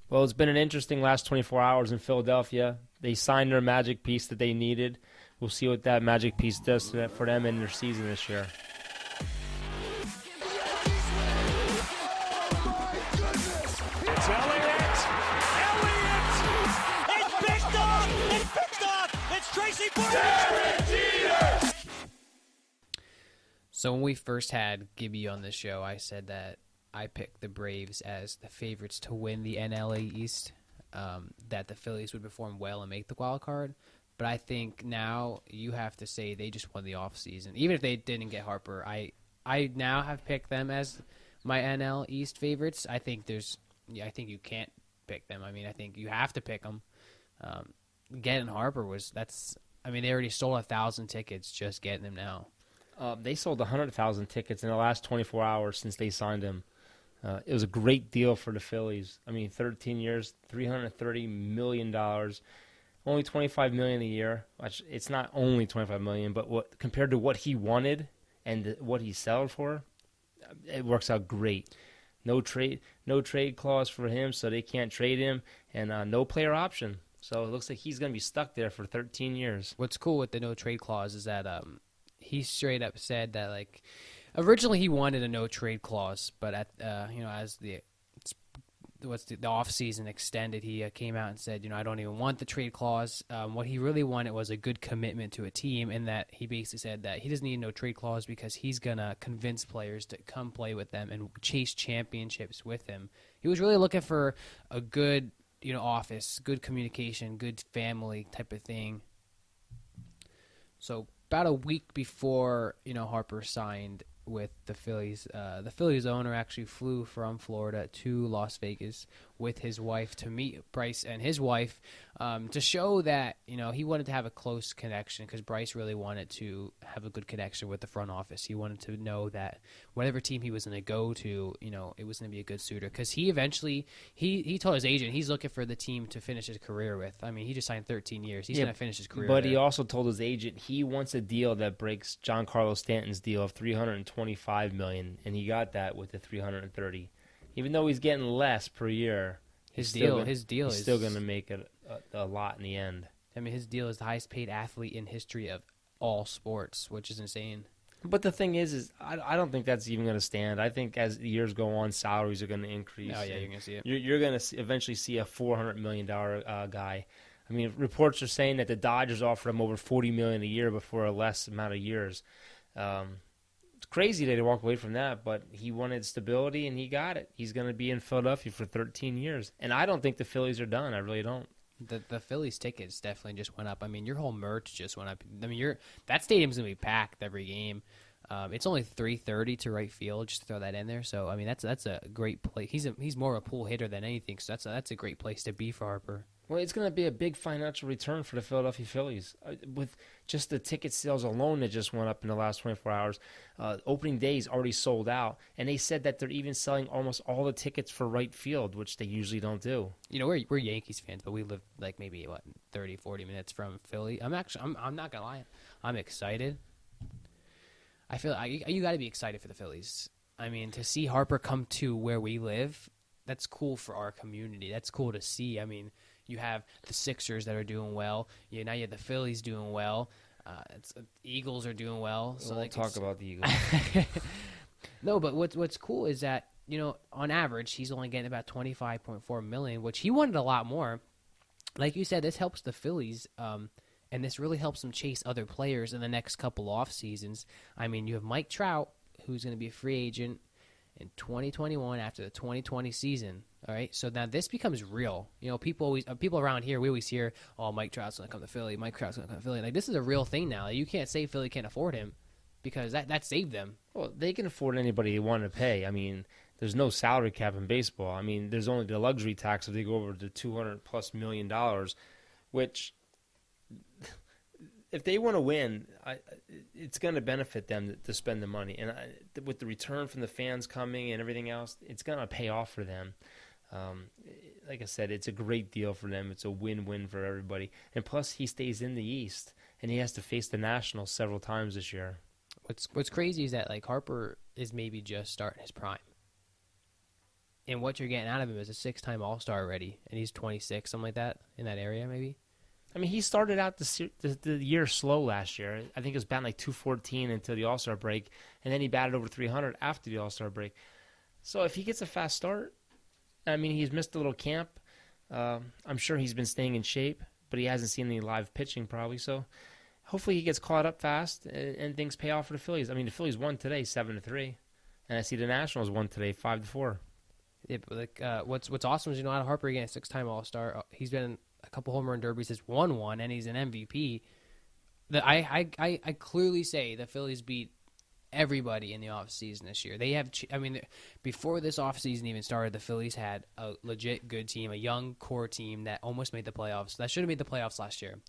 Well, it's been an interesting last 24 hours in Philadelphia. They signed their magic piece that they needed. We'll see what that magic piece does for them in their season this year. It's Elliott! It's picked off! It's picked off! It's Tracy Porter! So when we first had Gibby on the show, I said that I picked the Braves as the favorites to win the NL East, that the Phillies would perform well and make the wild card. But I think now you have to say they just won the offseason. Even if they didn't get Harper, I now have picked them as my NL East favorites. I think you can't pick them. I mean, I think you have to pick them. Getting Harper they already sold 1,000 tickets just getting them now. They sold 100,000 tickets in the last 24 hours since they signed him. It was a great deal for the Phillies. I mean, 13 years, $330 million, only $25 million a year. It's not only $25 million, but compared to what he wanted and what he sold for, it works out great. No trade clause for him, so they can't trade him, and no player option. So it looks like he's going to be stuck there for 13 years. What's cool with the no trade clause is that he straight up said that, like, originally he wanted a no trade clause, but as the off season extended, he came out and said, I don't even want the trade clause. What he really wanted was a good commitment to a team, and that he basically said that he doesn't need no trade clause because he's gonna convince players to come play with them and chase championships with him. He was really looking for a good, office, good communication, good family type of thing. So about a week before, Harper signed with the Phillies, the Phillies owner actually flew from Florida to Las Vegas with his wife to meet Bryce and his wife, to show that, he wanted to have a close connection, because Bryce really wanted to have a good connection with the front office. He wanted to know that whatever team he was going to go to, it was going to be a good suitor, because he eventually, he told his agent he's looking for the team to finish his career with. I mean, he just signed 13 years. He's going to finish his career But there. he also told his agent he wants a deal that breaks Giancarlo Stanton's deal of $325 million, and he got that with the $330. Even though he's getting less per year, his deal he's is still going to make it a lot in the end. I mean, his deal is the highest paid athlete in history of all sports, which is insane. But the thing is I don't think that's even going to stand. I think as the years go on, salaries are going to increase. Oh, yeah, you're going to see it. You're going to eventually see a $400 million guy. I mean, reports are saying that the Dodgers offered him over $40 million a year before a less amount of years. It's crazy that he walked away from that, but he wanted stability, and he got it. He's going to be in Philadelphia for 13 years. And I don't think the Phillies are done. I really don't. The Phillies tickets definitely just went up. I mean, your whole merch just went up. I mean, that stadium's going to be packed every game. It's only $330 to right field, just to throw that in there. So, I mean, that's a great place. He's more of a pull hitter than anything, so that's a great place to be for Harper. Well, it's going to be a big financial return for the Philadelphia Phillies. With just the ticket sales alone that just went up in the last 24 hours, opening day is already sold out. And they said that they're even selling almost all the tickets for right field, which they usually don't do. We're Yankees fans, but we live like maybe 30, 40 minutes from Philly. I'm not going to lie. I'm excited. I feel you got to be excited for the Phillies. I mean, to see Harper come to where we live, that's cool for our community. That's cool to see. I mean, you have the Sixers that are doing well. Now you have the Phillies doing well. Eagles are doing well. So we'll talk about the Eagles. No, but what's cool is that, on average, he's only getting about $25.4 million, which he wanted a lot more. Like you said, this helps the Phillies, and this really helps them chase other players in the next couple off seasons. I mean, you have Mike Trout, who's going to be a free agent in 2021 after the 2020 season. All right, so now this becomes real. People around here, we always hear, "Oh, Mike Trout's going to come to Philly. Mike Trout's going to come to Philly." Like, this is a real thing now. You can't say Philly can't afford him, because that saved them. Well, they can afford anybody they want to pay. I mean, there's no salary cap in baseball. I mean, there's only the luxury tax if they go over to $200+ million, which, if they want to win, it's going to benefit them to spend the money. And with the return from the fans coming and everything else, it's going to pay off for them. Like I said, it's a great deal for them. It's a win-win for everybody. And plus, he stays in the East, and he has to face the Nationals several times this year. What's crazy is that, like, Harper is maybe just starting his prime. And what you're getting out of him is a 6-time All-Star already, and he's 26, something like that, in that area maybe. I mean, he started out the year slow last year. I think it was batting like 214 until the All-Star break, and then he batted over 300 after the All-Star break. So if he gets a fast start, I mean, he's missed a little camp. I'm sure he's been staying in shape, but he hasn't seen any live pitching probably. So hopefully he gets caught up fast and things pay off for the Phillies. I mean, the Phillies won today 7-3, and I see the Nationals won today 5-4. Yeah, but like, what's awesome is, Adam Harper again, a 6-time All-Star. He's been in a couple home run derbies, has won one, and he's an MVP. I clearly say the Phillies beat everybody in the offseason this year. They have, before this offseason even started, the Phillies had a legit good team, a young core team that almost made the playoffs. That should have made the playoffs last year.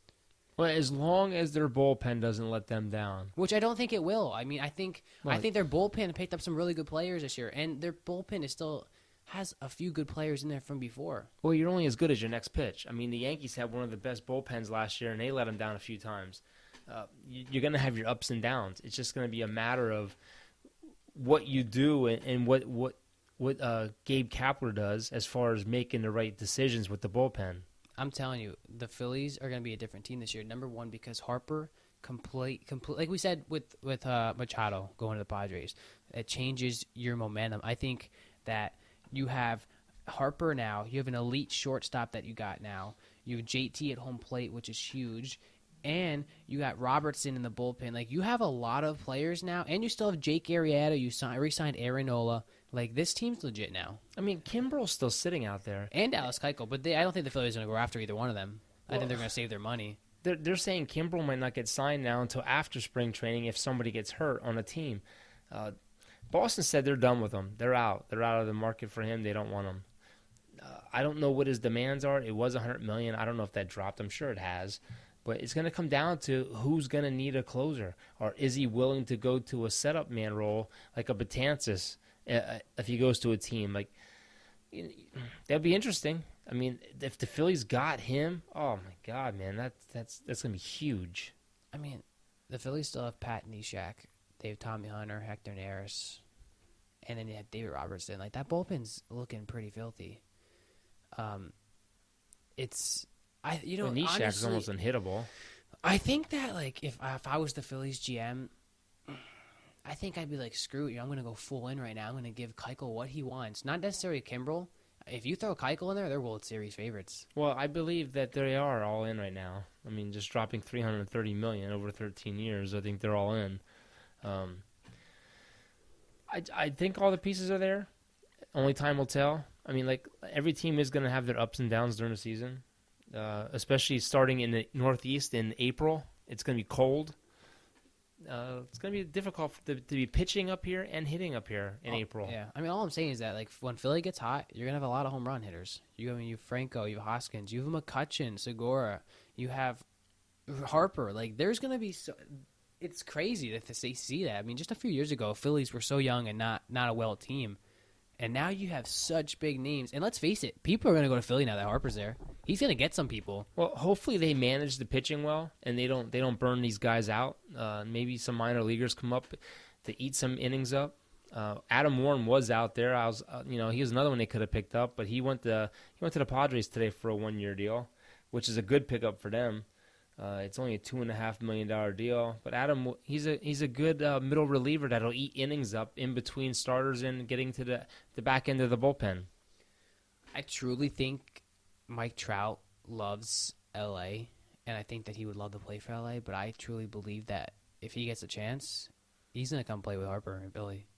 Well, as long as their bullpen doesn't let them down. Which I don't think it will. I mean, I think their bullpen picked up some really good players this year, and their bullpen is still has a few good players in there from before. Well, you're only as good as your next pitch. I mean, the Yankees had one of the best bullpens last year, and they let them down a few times. You're going to have your ups and downs. It's just going to be a matter of what you do and what Gabe Kapler does as far as making the right decisions with the bullpen. I'm telling you, the Phillies are going to be a different team this year. Number one, because Harper, complete, like we said with Machado going to the Padres, it changes your momentum. I think that you have Harper now. You have an elite shortstop that you got now. You have JT at home plate, which is huge. And you got Robertson in the bullpen. Like, you have a lot of players now. And you still have Jake Arrieta. You re-signed Aaron Nola. Like, this team's legit now. I mean, Kimbrel's still sitting out there. And Dallas Keuchel. But I don't think the Phillies are going to go after either one of them. I think they're going to save their money. They're saying Kimbrel might not get signed now until after spring training if somebody gets hurt on a team. Boston said they're done with him. They're out. They're out of the market for him. They don't want him. I don't know what his demands are. It was $100 million. I don't know if that dropped. I'm sure it has. But it's going to come down to who's going to need a closer. Or is he willing to go to a setup man role like a Betances if he goes to a team? Like, that'd be interesting. I mean, if the Phillies got him, oh, my God, man, that's going to be huge. I mean, the Phillies still have Pat Neshek. They have Tommy Hunter, Hector Neris, and then you have David Robertson. Like, that bullpen's looking pretty filthy. Neshek's honestly, almost unhittable. I think that, like, if I was the Phillies GM, I think I'd be like, screw it, I'm going to go full in right now. I'm going to give Keuchel what he wants. Not necessarily Kimbrel. If you throw Keuchel in there, they're World Series favorites. Well, I believe that they are all in right now. I mean, just dropping $330 million over 13 years, I think they're all in. I think all the pieces are there. Only time will tell. I mean, like, every team is going to have their ups and downs during the season, especially starting in the Northeast in April. It's going to be cold. It's going to be difficult to be pitching up here and hitting up here in April. Yeah, I mean, all I'm saying is that, like, when Philly gets hot, you're going to have a lot of home run hitters. You have Franco, you have Hoskins, you have McCutchen, Segura, you have Harper. Like, there's going to be it's crazy to see that. I mean, just a few years ago, Phillies were so young and not a well team. And now you have such big names. And let's face it, people are going to go to Philly now that Harper's there. He's going to get some people. Well, hopefully they manage the pitching well and they don't burn these guys out. Maybe some minor leaguers come up to eat some innings up. Adam Warren was out there. He was another one they could have picked up, but he went to the Padres today for a 1-year deal, which is a good pickup for them. It's only a $2.5 million deal, but Adam, he's a good middle reliever that'll eat innings up in between starters and getting to the back end of the bullpen. I truly think Mike Trout loves L.A., and I think that he would love to play for L.A., but I truly believe that if he gets a chance, he's going to come play with Harper and Billy.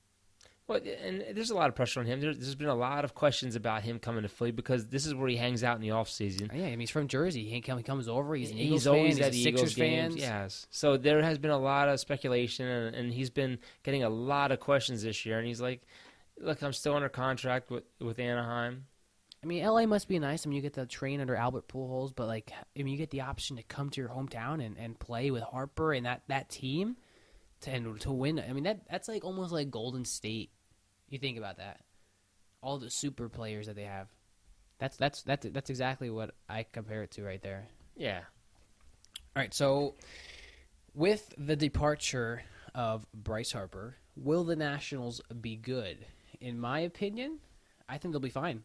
Well, and there's a lot of pressure on him. There's been a lot of questions about him coming to Philly because this is where he hangs out in the offseason. Yeah, I mean, he's from Jersey. He comes over. He's an Eagles fan. Always He's at a Eagles Sixers fan. Yes. So there has been a lot of speculation, and he's been getting a lot of questions this year. And he's like, look, I'm still under contract with Anaheim. I mean, L.A. must be nice. I mean, you get to train under Albert Pujols, but, like, I mean, you get the option to come to your hometown and play with Harper and that team to win. I mean, that's like almost like Golden State. You think about that. All the super players that they have. That's exactly what I compare it to right there. Yeah. All right, so with the departure of Bryce Harper, will the Nationals be good? In my opinion, I think they'll be fine.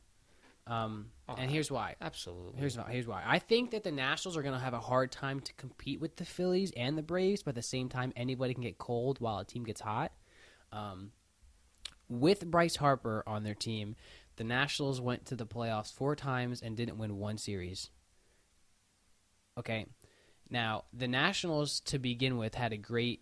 And here's why. Absolutely. Here's why. I think that the Nationals are going to have a hard time to compete with the Phillies and the Braves, but at the same time, anybody can get cold while a team gets hot. With Bryce Harper on their team, the Nationals went to the playoffs 4 times and didn't win 1 series. Okay. Now, the Nationals, to begin with, had a great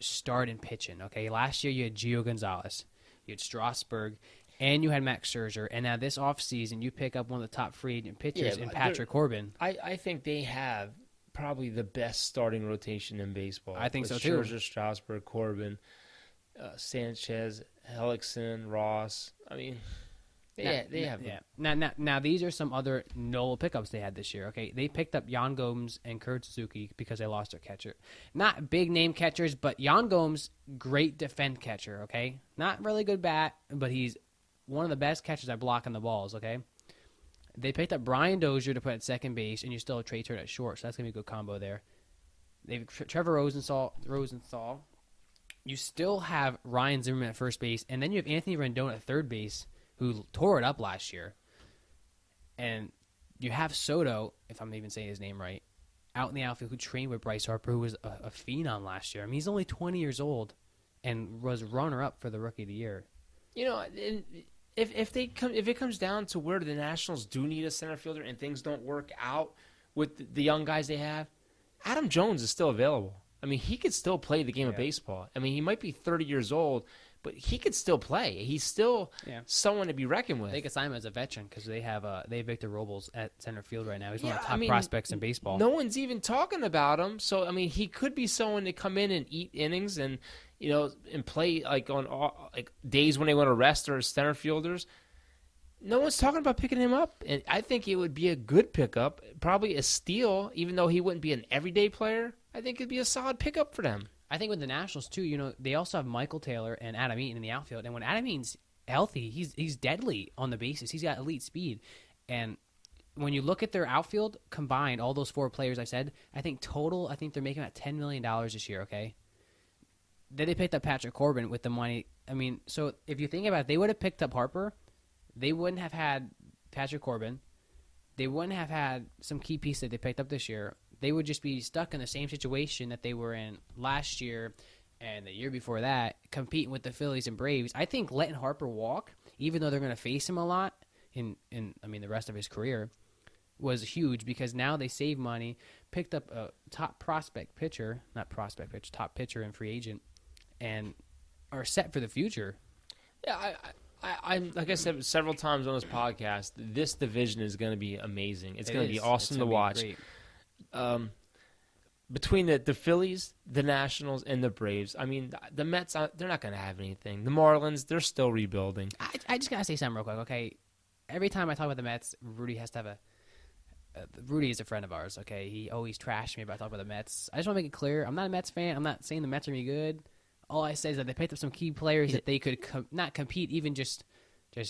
start in pitching. Okay, last year you had Gio Gonzalez, you had Strasburg, and you had Max Scherzer. And now this offseason, you pick up one of the top free agent pitchers in Patrick Corbin. I think they have probably the best starting rotation in baseball. I think so, with too. Scherzer, Strasburg, Corbin, Sanchez, Hellickson, Ross. I mean, they have. Yeah. Now, these are some other notable pickups they had this year. Okay, they picked up Yan Gomes and Kurt Suzuki because they lost their catcher. Not big name catchers, but Yan Gomes, great defend catcher. Okay, not really good bat, but he's one of the best catchers at blocking the balls. Okay, they picked up Brian Dozier to put at second base, and you still have Trey Turner at short, so that's gonna be a good combo there. They've Trevor Rosenthal. You still have Ryan Zimmerman at first base, and then you have Anthony Rendon at third base, who tore it up last year. And you have Soto, if I'm even saying his name right, out in the outfield, who trained with Bryce Harper, who was a phenom last year. I mean, he's only 20 years old and was runner-up for the Rookie of the Year. You know, if it comes down to where the Nationals do need a center fielder and things don't work out with the young guys they have, Adam Jones is still available. I mean, he could still play the game of baseball. I mean, he might be 30 years old, but he could still play. He's still someone to be reckoned with. They could sign him as a veteran because they have Victor Robles at center field right now. He's one of the top prospects in baseball. No one's even talking about him. So, I mean, he could be someone to come in and eat innings and, you know, and play like on days when they want to rest their center fielders. No one's talking about picking him up, and I think it would be a good pickup, probably a steal, even though he wouldn't be an everyday player. I think it'd be a solid pickup for them. I think with the Nationals, too, you know, they also have Michael Taylor and Adam Eaton in the outfield, and when Adam Eaton's healthy, he's deadly on the bases. He's got elite speed, and when you look at their outfield combined, all those 4 players I said, I think they're making about $10 million this year, okay? Then they picked up Patrick Corbin with the money. I mean, so if you think about it, they would have picked up Harper. They wouldn't have had Patrick Corbin. They wouldn't have had some key piece that they picked up this year. They would just be stuck in the same situation that they were in last year and the year before that, competing with the Phillies and Braves. I think letting Harper walk, even though they're going to face him a lot in the rest of his career, was huge because now they save money, picked up a top pitcher and free agent, and are set for the future. Yeah, I'm like I said several times on this podcast, this division is going to be amazing. It's going to be awesome to watch. Between the Phillies, the Nationals, and the Braves, I mean, the Mets, they're not going to have anything. The Marlins, they're still rebuilding. I just got to say something real quick, okay? Every time I talk about the Mets, Rudy has to have Rudy is a friend of ours, okay? He always trashed me about talking about the Mets. I just want to make it clear, I'm not a Mets fan. I'm not saying the Mets are any good. All I say is that they picked up some key players that they could not compete, even just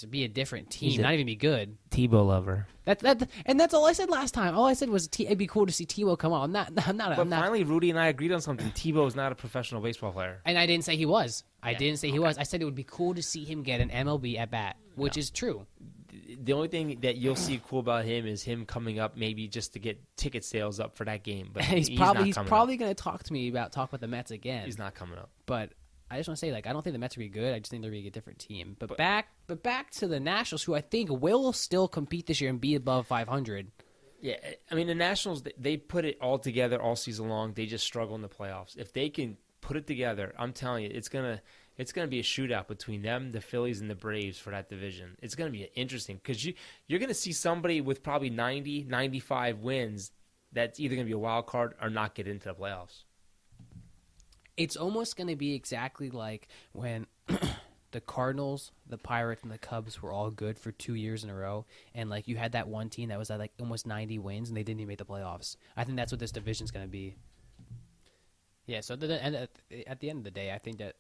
be a different team, not even be good. Tebow lover. And that's all I said last time. All I said was it'd be cool to see Tebow come on. Finally, Rudy and I agreed on something. Tebow is not a professional baseball player. And I didn't say he was. I didn't say he was. I said it would be cool to see him get an MLB at bat, which is true. The only thing that you'll see cool about him is him coming up maybe just to get ticket sales up for that game. But he's probably going to talk about the Mets again. He's not coming up. But I just want to say, I don't think the Mets are going to be good. I just think they're going to be a different team. But back to the Nationals, who I think will still compete this year and be above 500. Yeah, I mean, the Nationals, they put it all together all season long. They just struggle in the playoffs. If they can put it together, I'm telling you, it's gonna be a shootout between them, the Phillies, and the Braves for that division. It's going to be interesting because you're going to see somebody with probably 90, 95 wins that's either going to be a wild card or not get into the playoffs. It's almost going to be exactly like when the Cardinals, the Pirates, and the Cubs were all good for 2 years in a row, and you had that one team that was at almost 90 wins, and they didn't even make the playoffs. I think that's what this division's going to be. Yeah, so at the end of the day, I think that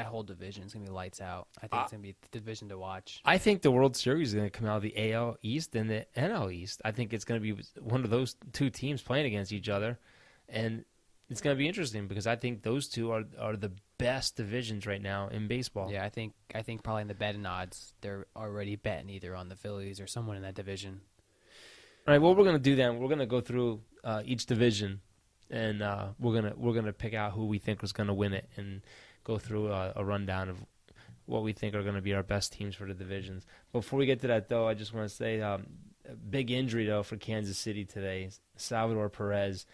whole division is going to be lights out. I think it's going to be the division to watch. I think the World Series is going to come out of the AL East and the NL East. I think it's going to be one of those two teams playing against each other. And, it's going to be interesting because I think those two are the best divisions right now in baseball. Yeah, I think probably in the betting odds, they're already betting either on the Phillies or someone in that division. All right, what we're going to do then, we're going to go through each division, and we're gonna pick out who we think is going to win it and go through a rundown of what we think are going to be our best teams for the divisions. Before we get to that, though, I just want to say a big injury, though, for Kansas City today. Salvador Perez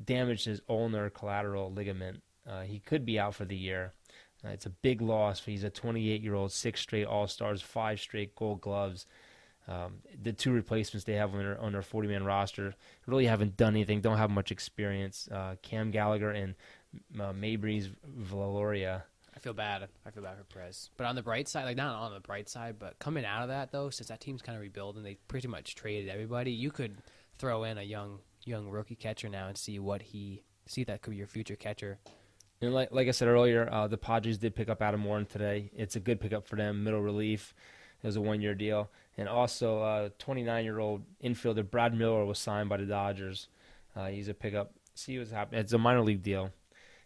damaged his ulnar collateral ligament. He could be out for the year. It's a big loss. He's a 28-year-old, 6 straight All-Stars, 5 straight Gold Gloves. The 2 replacements they have on their 40-man roster really haven't done anything, don't have much experience. Cam Gallagher and Maybreeze Valoria. I feel bad for Perez. But on the bright side, like not on the bright side, but coming out of that, though, since that team's kind of rebuilding, they pretty much traded everybody, you could throw in a young rookie catcher now and see that could be your future catcher. And like I said earlier, the Padres did pick up Adam Warren today. It's a good pickup for them, middle relief. It was a 1-year deal. And also, 29-year-old infielder Brad Miller was signed by the Dodgers. He's a pickup. See what's happening. It's a minor league deal.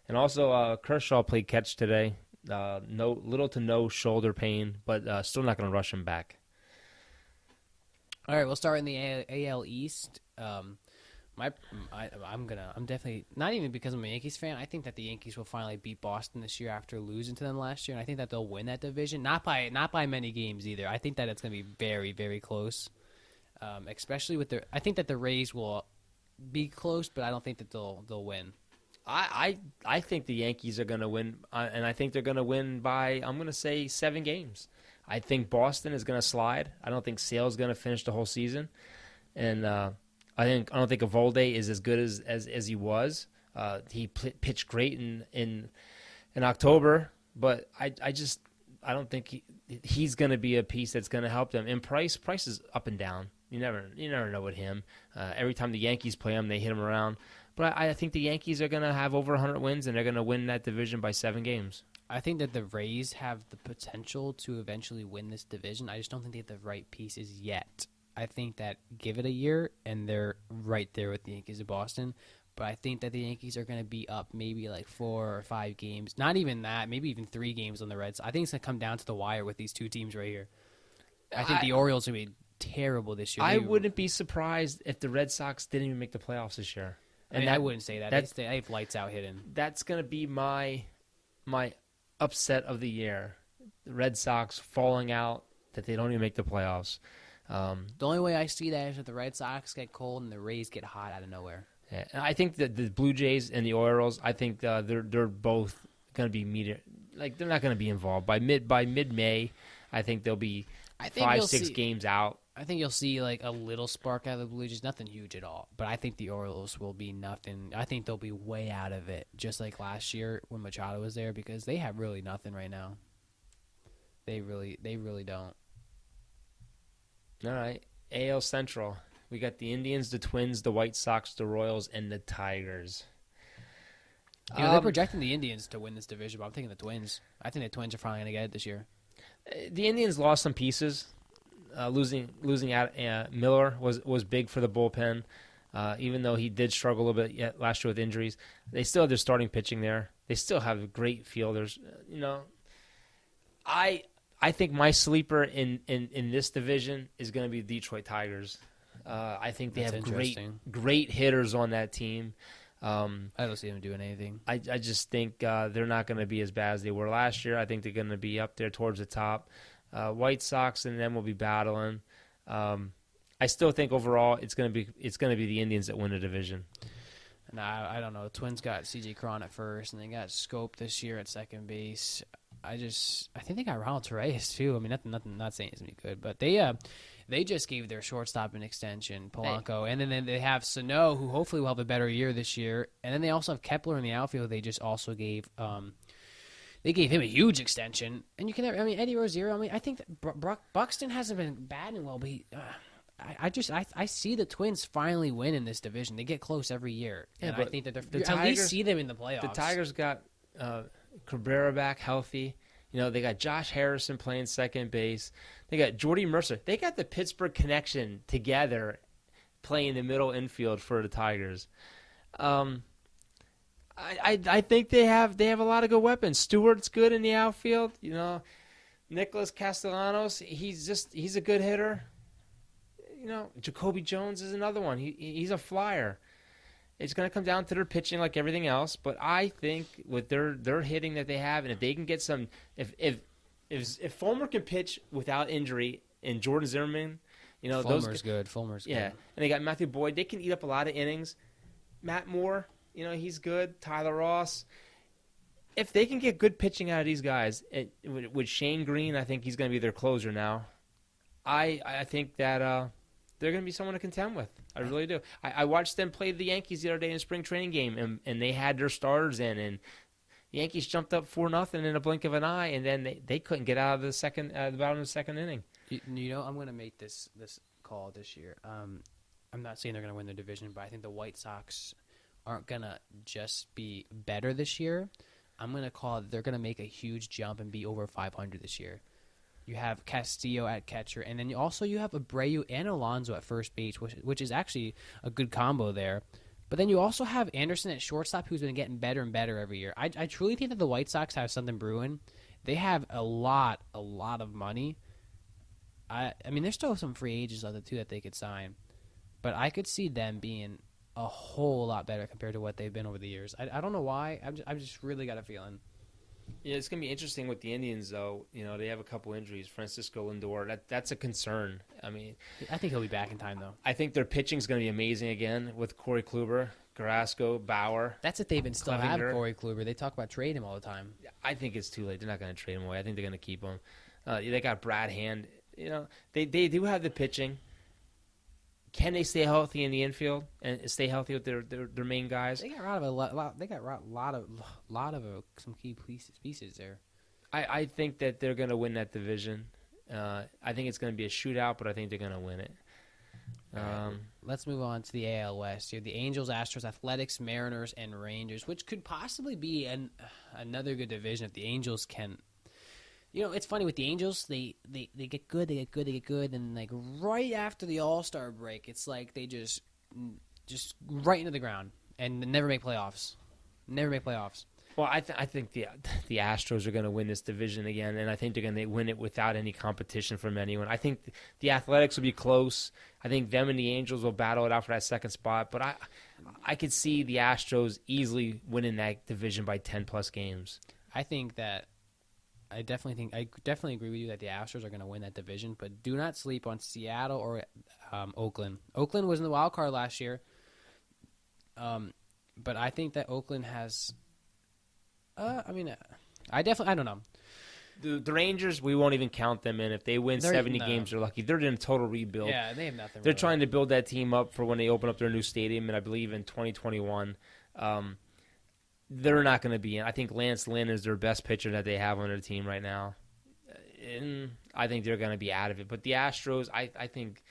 And also, Kershaw played catch today. Little to no shoulder pain, but still not going to rush him back. All right, we'll start in the AL East. I'm definitely not even because I'm a Yankees fan. I think that the Yankees will finally beat Boston this year after losing to them last year, and I think that they'll win that division. Not by many games either. I think that it's going to be very, very close. Especially with I think that the Rays will be close, but I don't think that they'll win. I think the Yankees are going to win, and I think they're going to win by, I'm going to say, 7 games. I think Boston is going to slide. I don't think Sale's going to finish the whole season, and I don't think Evaldi is as good as he was. He pitched great in October, but I don't think he's going to be a piece that's going to help them. And Price is up and down. You never know with him. Every time the Yankees play him, they hit him around. But I think the Yankees are going to have over 100 wins, and they're going to win that division by 7 games. I think that the Rays have the potential to eventually win this division. I just don't think they have the right pieces yet. I think that give it a year, and they're right there with the Yankees of Boston. But I think that the Yankees are going to be up maybe like 4 or 5 games. Not even that, maybe even 3 games on the Reds. I think it's going to come down to the wire with these 2 teams right here. I think the Orioles are going to be terrible this year. I wouldn't be surprised if the Red Sox didn't even make the playoffs this year. And I wouldn't say that. They have lights out hitting. That's going to be my upset of the year. The Red Sox falling out, that they don't even make the playoffs. The only way I see that is if the Red Sox get cold and the Rays get hot out of nowhere. Yeah, and I think that the Blue Jays and the Orioles, I think they're both going to be they're not going to be involved by mid-May. I think they'll be 5-6 games out. I think you'll see like a little spark out of the Blue Jays, nothing huge at all. But I think the Orioles will be nothing. I think they'll be way out of it, just like last year when Machado was there, because they have really nothing right now. They really don't. All right, AL Central. We got the Indians, the Twins, the White Sox, the Royals, and the Tigers. They're projecting the Indians to win this division, but I'm thinking the Twins. I think the Twins are finally going to get it this year. The Indians lost some pieces. Losing out Miller was big for the bullpen, even though he did struggle a little bit last year with injuries. They still have their starting pitching there. They still have great fielders. I think my sleeper in this division is going to be the Detroit Tigers. I think they have great hitters on that team. I don't see them doing anything. I just think they're not going to be as bad as they were last year. I think they're going to be up there towards the top. White Sox and them will be battling. I still think overall it's going to be the Indians that win the division. Nah, I don't know. The Twins got C.J. Cron at first, and they got Scope this year at second base. I think they got Ronald Torreyes too. I mean, nothing. Not saying he's gonna be good, but they just gave their shortstop an extension, Polanco, and then they have Sano, who hopefully will have a better year this year, and then they also have Kepler in the outfield. They just also gave they gave him a huge extension, and you can. I mean, Eddie Rozier. I mean, I think that Buxton hasn't been batting well, but I see the Twins finally win in this division. They get close every year, and I think that they're at least see them in the playoffs. The Tigers got Cabrera back healthy. They got Josh Harrison playing second base. They got Jordy Mercer. They got the Pittsburgh connection together playing the middle infield for the Tigers. I think they have a lot of good weapons. Stewart's good in the outfield. Nicholas Castellanos, he's a good hitter. Jacoby Jones is another one. He's a flyer. It's going to come down to their pitching like everything else, but I think with their hitting that they have, and if they can get some, if Fulmer can pitch without injury, and Jordan Zimmerman, Fulmer's good. Yeah, and they got Matthew Boyd. They can eat up a lot of innings. Matt Moore, he's good. Tyler Ross. If they can get good pitching out of these guys, with Shane Green, I think he's going to be their closer now. I think that they're going to be someone to contend with. I really do. I watched them play the Yankees the other day in a spring training game, and they had their starters in, and the Yankees jumped up 4-0 in a blink of an eye, and then they couldn't get out of the bottom of the second inning. I'm going to make this call this year. I'm not saying they're going to win the division, but I think the White Sox aren't going to just be better this year. I'm going to call it they're going to make a huge jump and be over 500 this year. You have Castillo at catcher, and then you have Abreu and Alonso at first base, which is actually a good combo there. But then you also have Anderson at shortstop, who's been getting better and better every year. I truly think that the White Sox have something brewing. They have a lot of money. I mean, there's still some free agents out there, too, that they could sign. But I could see them being a whole lot better compared to what they've been over the years. I don't know why. I've just really got a feeling. Yeah, it's going to be interesting with the Indians, though. They have a couple injuries. Francisco Lindor, that's a concern. I mean, I think he'll be back in time, though. I think their pitching is going to be amazing again with Corey Kluber, Carrasco, Bauer. That's if they even still have Corey Kluber. They talk about trading him all the time. I think it's too late. They're not going to trade him away. I think they're going to keep him. They got Brad Hand. They do have the pitching. Can they stay healthy in the infield and stay healthy with their main guys? They got rid of a lot. They got a lot of some key pieces there. I think that they're going to win that division. I think it's going to be a shootout, but I think they're going to win it. Right. Let's move on to the AL West. You have the Angels, Astros, Athletics, Mariners, and Rangers, which could possibly be another good division if the Angels can. It's funny with the Angels, they get good, and like right after the All-Star break, it's like they just right into the ground and never make playoffs. Well, I think the Astros are going to win this division again, and I think they're going to win it without any competition from anyone. I think the Athletics will be close. I think them and the Angels will battle it out for that second spot, but I could see the Astros easily winning that division by 10-plus games. I definitely agree with you that the Astros are going to win that division, but do not sleep on Seattle or Oakland. Oakland was in the wild card last year, but I think that Oakland has. I don't know. The Rangers, we won't even count them in. If they win 70 games, they're lucky. They're in a total rebuild. Yeah, they have nothing. They're trying to build that team up for when they open up their new stadium, and I believe in 2021. They're not going to be in. I think Lance Lynn is their best pitcher that they have on their team right now. And I think they're going to be out of it. But the Astros, I think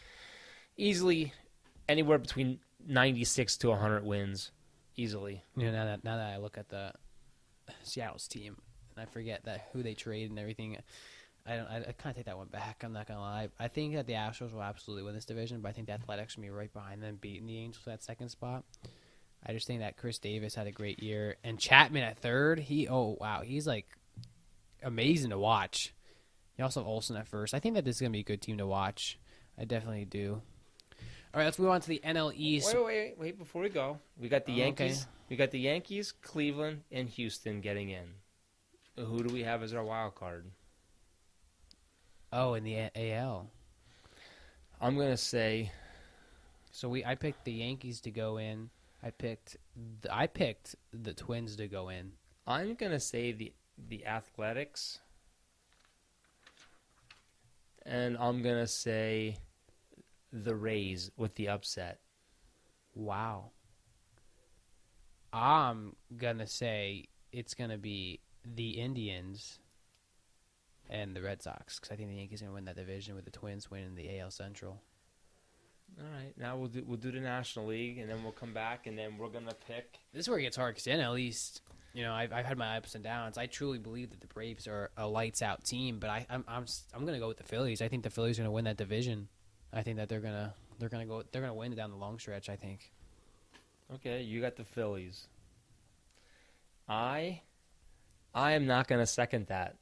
easily anywhere between 96 to 100 wins. Easily. Now that I look at the Seattle's team, and I forget who they trade and everything, I kind of take that one back. I'm not going to lie. I think that the Astros will absolutely win this division, but I think the Athletics will be right behind them, beating the Angels for that second spot. I just think that Chris Davis had a great year. And Chapman at third, he's like amazing to watch. You also have Olsen at first. I think that this is going to be a good team to watch. I definitely do. All right, let's move on to the NL East. Wait, before we go. We got the Yankees. Okay. We got the Yankees, Cleveland, and Houston getting in. Who do we have as our wild card? Oh, in the AL. I'm going to say. So I picked the Yankees to go in. I picked the Twins to go in. I'm going to say the Athletics. And I'm going to say the Rays with the upset. Wow. I'm going to say it's going to be the Indians and the Red Sox, because I think the Yankees are going to win that division with the Twins winning the AL Central. All right, now we'll do the National League, and then we'll come back, and then we're gonna pick. This is where it gets hard because the NL East, I've had my ups and downs. I truly believe that the Braves are a lights out team, but I'm gonna go with the Phillies. I think the Phillies are gonna win that division. I think that they're gonna win down the long stretch. I think. Okay, you got the Phillies. I am not going to second that.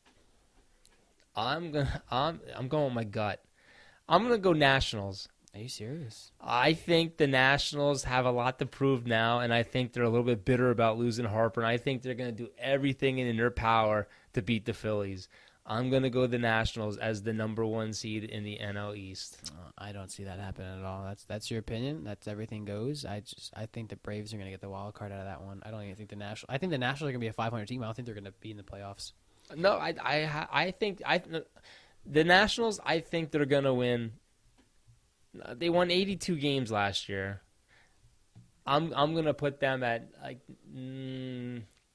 I'm going with my gut. I'm going to go Nationals. Are you serious? I think the Nationals have a lot to prove now, and I think they're a little bit bitter about losing Harper, and I think they're going to do everything in their power to beat the Phillies. I'm going to go the Nationals as the number 1 seed in the NL East. I don't see that happening at all. That's your opinion. That's everything goes. I think the Braves are going to get the wild card out of that one. I don't even think the Nationals. I think the Nationals are going to be a 500 team. I don't think they're going to be in the playoffs. No, I think the Nationals. I think they're going to win. They won 82 games last year. I'm going to put them at like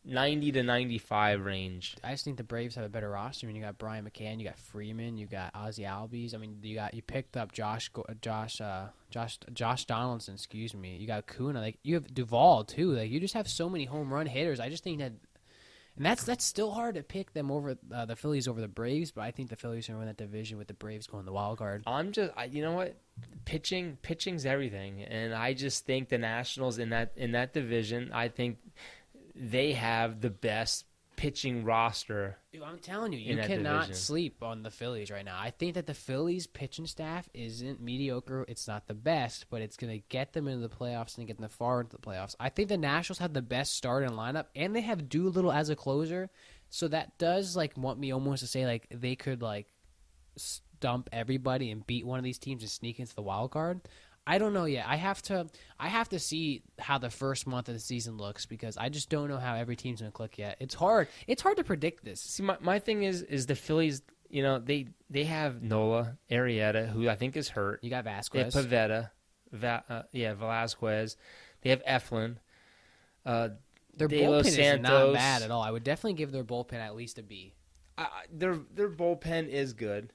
90 to 95 range. I just think the Braves have a better roster. I mean, you got Brian McCann, you got Freeman, you got Ozzie Albies. I mean, you picked up Josh Donaldson. Excuse me. You got Kuna. Like you have Duvall too. Like you just have so many home run hitters. I just think that, and that's still hard to pick them over the Phillies over the Braves. But I think the Phillies are going to win that division with the Braves going the wild card. You know what, pitching's everything, and I just think the Nationals in that division. I think they have the best pitching roster. Dude, I'm telling you, you cannot sleep on the Phillies right now. I think that the Phillies pitching staff isn't mediocre. It's not the best, but it's going to get them into the playoffs and get them far into the playoffs. I think the Nationals have the best starting lineup, and they have Doolittle as a closer. So that does want me almost to say they could stump everybody and beat one of these teams and sneak into the wild card. I don't know yet. I have to see how the first month of the season looks because I just don't know how every team's going to click yet. It's hard. It's hard to predict this. See, my thing is the Phillies, they have Nola, Arrieta, who I think is hurt. You got Vasquez. They have Pivetta, Velasquez. They have Eflin. Their De Los bullpen Santos. is not bad at all. I would definitely give their bullpen at least a B. Their bullpen is good.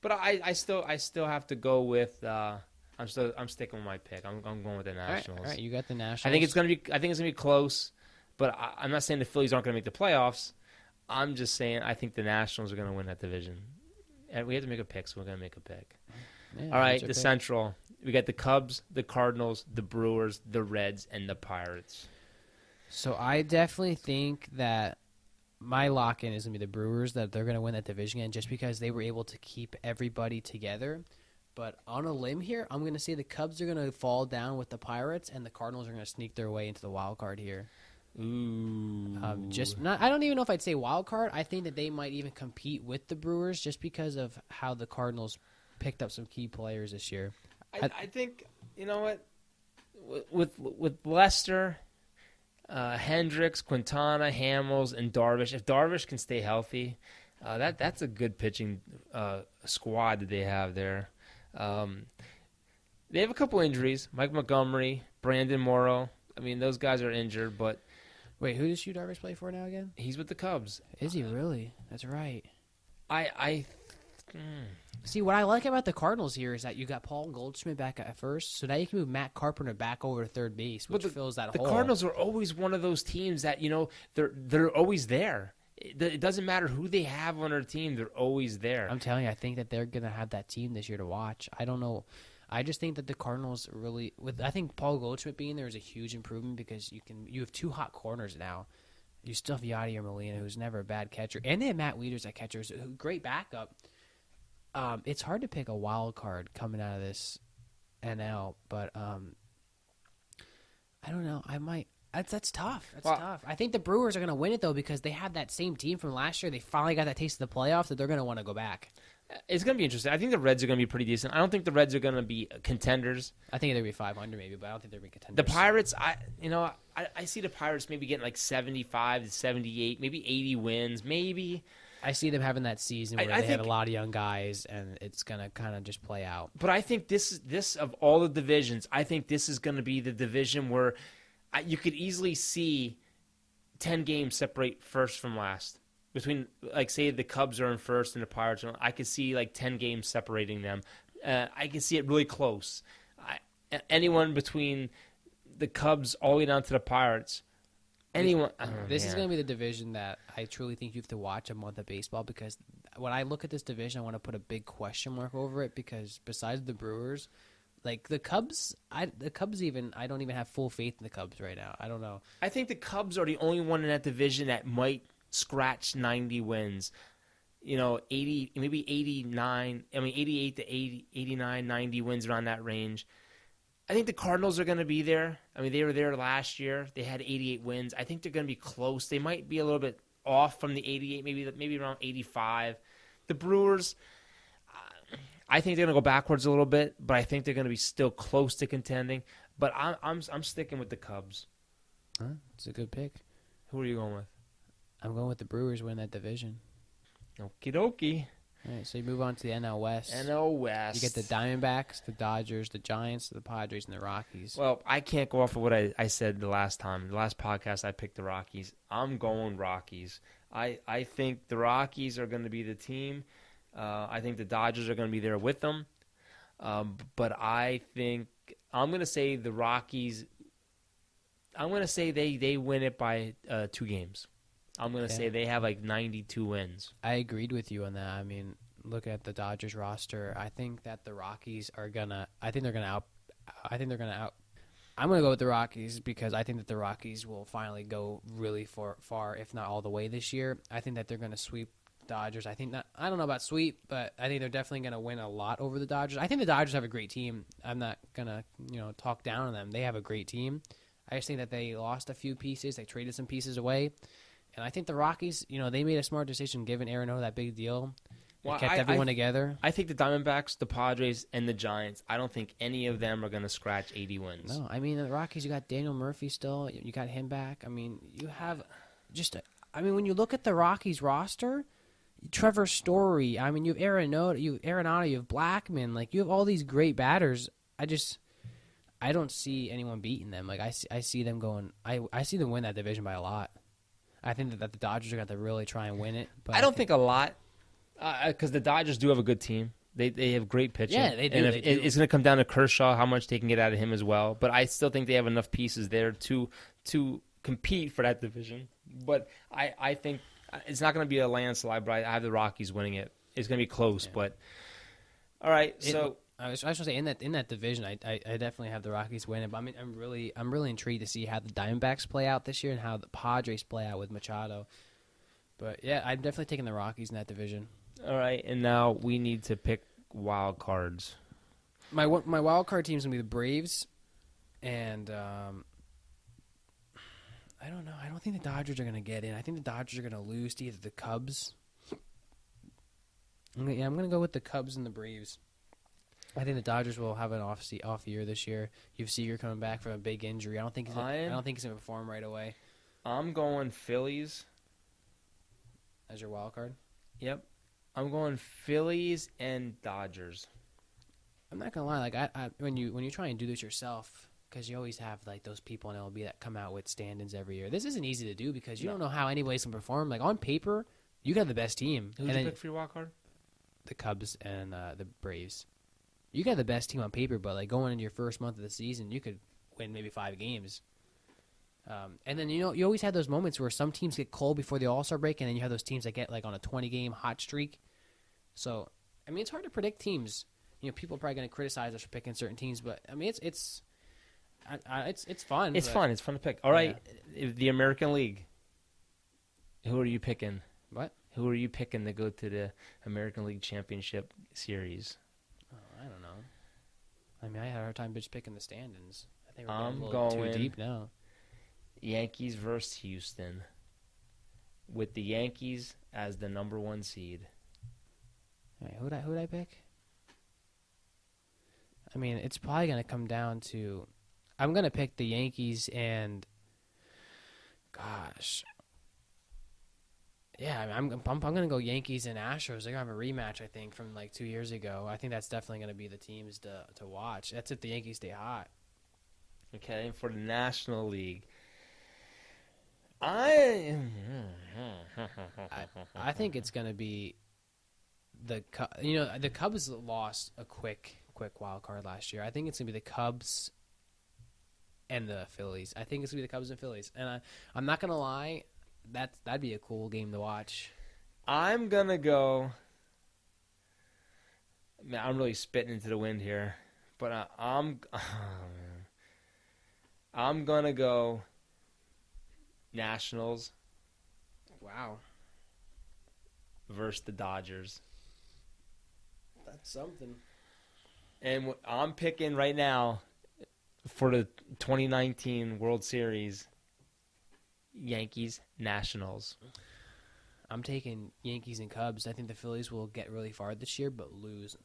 But I still have to go with. I'm sticking with my pick. I'm going with the Nationals. All right, you got the Nationals. I think it's gonna be close, but I'm not saying the Phillies aren't gonna make the playoffs. I'm just saying I think the Nationals are gonna win that division. And we have to make a pick, so we're gonna make a pick. Yeah, all right, the pick. Central. We got the Cubs, the Cardinals, the Brewers, the Reds, and the Pirates. So I definitely think that my lock-in is going to be the Brewers, that they're going to win that division again just because they were able to keep everybody together. But on a limb here, I'm going to say the Cubs are going to fall down with the Pirates, and the Cardinals are going to sneak their way into the wild card here. Ooh. I don't even know if I'd say wild card. I think that they might even compete with the Brewers just because of how the Cardinals picked up some key players this year. I think, you know what, with Lester, Hendricks, Quintana, Hamels, and Darvish. If Darvish can stay healthy, that's a good pitching squad that they have there. They have a couple injuries: Mike Montgomery, Brandon Morrow. I mean, those guys are injured, but wait, who does Yu Darvish play for now again? He's with the Cubs. Is he really? That's right. See, what I like about the Cardinals here is that you got Paul Goldschmidt back at first, so now you can move Matt Carpenter back over to third base, which fills that hole. The Cardinals are always one of those teams that, they're always there. It doesn't matter who they have on their team, they're always there. I'm telling you, I think that they're going to have that team this year to watch. I don't know. I just think that the Cardinals really, I think Paul Goldschmidt being there is a huge improvement because you have two hot corners now. You still have Yadier Molina, who's never a bad catcher, and they have Matt Wieters at catcher, who's a great backup. It's hard to pick a wild card coming out of this NL, but I don't know. I might. That's tough. That's tough. I think the Brewers are going to win it though because they have that same team from last year. They finally got that taste of the playoffs that they're going to want to go back. It's going to be interesting. I think the Reds are going to be pretty decent. I don't think the Reds are going to be contenders. I think they'll be 500 maybe, but I don't think they're going to be contenders. The Pirates, I see the Pirates maybe getting 75 to 78, maybe 80 wins, maybe. I see them having that season where they have a lot of young guys, and it's going to kind of just play out. But I think this of all the divisions, I think this is going to be the division where you could easily see 10 games separate first from last. Between, say, the Cubs are in first and the Pirates, I could see 10 games separating them. I could see it really close. Anyone between the Cubs all the way down to the Pirates. This is going to be the division that I truly think you have to watch a month of baseball because when I look at this division, I want to put a big question mark over it because besides the Brewers, Like the Cubs, I don't even have full faith in the Cubs right now. I don't know. I think the Cubs are the only one in that division that might scratch 90 wins. 80, maybe 89. 88 to 80, 89, 90 wins around that range. I think the Cardinals are going to be there. They were there last year. They had 88 wins. I think they're going to be close. They might be a little bit off from the 88, maybe around 85. The Brewers, I think they're going to go backwards a little bit, but I think they're going to be still close to contending. But I'm sticking with the Cubs. Huh? It's a good pick. Who are you going with? I'm going with the Brewers win that division. Okie dokie. All right, so you move on to the NL West. NL West. You get the Diamondbacks, the Dodgers, the Giants, the Padres, and the Rockies. Well, I can't go off of what I said the last time. The last podcast, I picked the Rockies. I'm going Rockies. I think the Rockies are going to be the team. I think the Dodgers are going to be there with them. But I think I'm going to say the Rockies. I'm going to say they win it by 2 games. I'm going to say they have like 92 wins. I agreed with you on that. I mean, look at the Dodgers roster. I think that the Rockies are gonna. I'm going to go with the Rockies because I think that the Rockies will finally go really far, if not all the way this year. I think that they're going to sweep Dodgers. I don't know about sweep, but I think they're definitely going to win a lot over the Dodgers. I think the Dodgers have a great team. I'm not going to, talk down on them. They have a great team. I just think that they lost a few pieces. They traded some pieces away. And I think the Rockies, they made a smart decision giving Arenado that big deal. Well, kept everyone together. I think the Diamondbacks, the Padres, and the Giants, I don't think any of them are going to scratch 80 wins. No, the Rockies, you got Daniel Murphy still. You got him back. You have when you look at the Rockies roster, Trevor Story, you have Arenado, you have Blackmon. Like, you have all these great batters. I don't see anyone beating them. Like, I see them going – I see them win that division by a lot. I think that the Dodgers are going to really try and win it. But I don't think a lot because the Dodgers do have a good team. They have great pitching. Yeah, they do. And it's going to come down to Kershaw, how much they can get out of him as well. But I still think they have enough pieces there to compete for that division. But I think it's not going to be a landslide, but I have the Rockies winning it. It's going to be close. Yeah. But all right, so I was going to say in that division, I definitely have the Rockies winning. But I'm really intrigued to see how the Diamondbacks play out this year and how the Padres play out with Machado. But yeah, I'm definitely taking the Rockies in that division. All right, and now we need to pick wild cards. My wild card team is gonna be the Braves, and I don't know. I don't think the Dodgers are gonna get in. I think the Dodgers are gonna lose to either the Cubs. I'm gonna go with the Cubs and the Braves. I think the Dodgers will have an off year this year. You have Seager coming back from a big injury. I don't think he's gonna perform right away. I'm going Phillies as your wild card. Yep, I'm going Phillies and Dodgers. I'm not gonna lie. Like when you try and do this yourself, because you always have like those people in MLB that come out with stand-ins every year. This isn't easy to do because you don't know how anybody's gonna perform. Like on paper, you got the best team. Who'd you pick for your wild card? The Cubs and the Braves. You got the best team on paper, but like going into your first month of the season, you could win maybe 5 games. And then you always have those moments where some teams get cold before the All-Star break, and then you have those teams that get like on a 20-game hot streak. So it's hard to predict teams. People are probably going to criticize us for picking certain teams, but it's fun. It's fun. It's fun to pick. All right, the American League. Who are you picking? What? Who are you picking to go to the American League Championship Series? Oh, I don't know. I had a hard time just picking the stand-ins. I think we're I'm a little going too deep now. Yankees versus Houston, with the Yankees as the number 1 seed. All right, who'd I pick? It's probably going to come down to... I'm going to pick the Yankees and... Gosh. Yeah, I'm going to go Yankees and Astros. They're going to have a rematch, I think, from like 2 years ago. I think that's definitely going to be the teams to watch. That's if the Yankees stay hot. Okay, for the National League... I think it's going to be the Cubs lost a quick wild card last year. I think it's going to be the Cubs and the Phillies. I think it's going to be the Cubs and Phillies. And I'm not going to lie, that'd be a cool game to watch. I'm going to go. Man, I'm really spitting into the wind here, But I'm gonna go Nationals. Wow. Versus the Dodgers. That's something. And what I'm picking right now for the 2019 World Series, Yankees, Nationals. I'm taking Yankees and Cubs. I think the Phillies will get really far this year, but lose.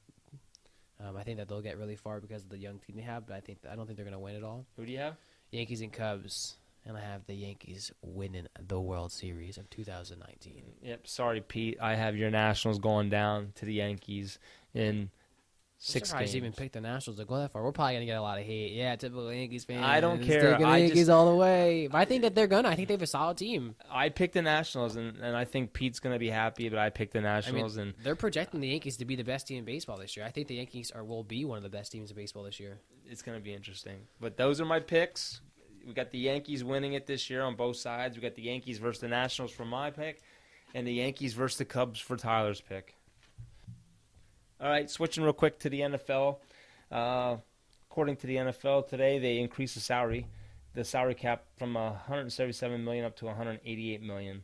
I think that they'll get really far because of the young team they have, but I don't think they're going to win it all. Who do you have? Yankees and Cubs, and I have the Yankees winning the World Series of 2019. Yep. Sorry, Pete. I have your Nationals going down to the Yankees in 6 surprised games. you even picked the Nationals to go that far. We're probably going to get a lot of hate. Yeah, typical Yankees fans. I don't care. Taking the Yankees all the way. But I think that they're going to. I think they have a solid team. I picked the Nationals, and I think Pete's going to be happy, but I picked the Nationals. And they're projecting the Yankees to be the best team in baseball this year. I think the Yankees will be one of the best teams in baseball this year. it's going to be interesting. But those are my picks. We got the Yankees winning it this year on both sides. We got the Yankees versus the Nationals for my pick, and the Yankees versus the Cubs for Tyler's pick. All right, switching real quick to the NFL. According to the NFL today, they increased the salary cap from $177 million up to $188 million.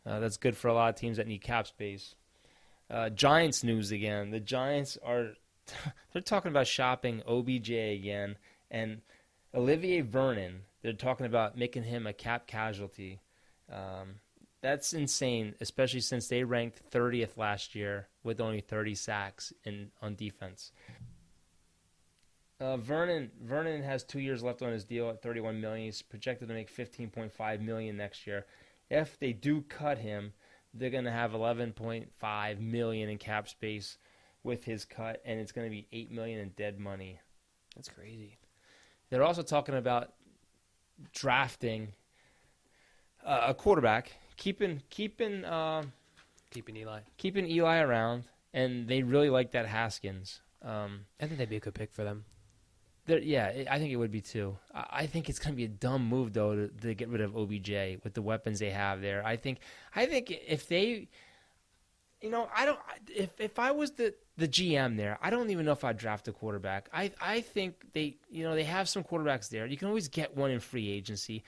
That's good for a lot of teams that need cap space. Giants news again. The Giants they're talking about shopping OBJ again, and Olivier Vernon, they're talking about making him a cap casualty. That's insane, especially since they ranked 30th last year with only 30 sacks on defense. Vernon has 2 years left on his deal at $31 million. He's projected to make $15.5 million next year. If they do cut him, they're going to have $11.5 million in cap space with his cut, and it's going to be $8 million in dead money. That's crazy. They're also talking about drafting a quarterback, keeping Eli around, and they really like that Haskins. I think that'd be a good pick for them. Yeah, I think it would be too. I think it's going to be a dumb move though to get rid of OBJ with the weapons they have there. I think if they, if I was the GM there, I don't even know if I'd draft a quarterback. I think they have some quarterbacks there. You can always get one in free agency.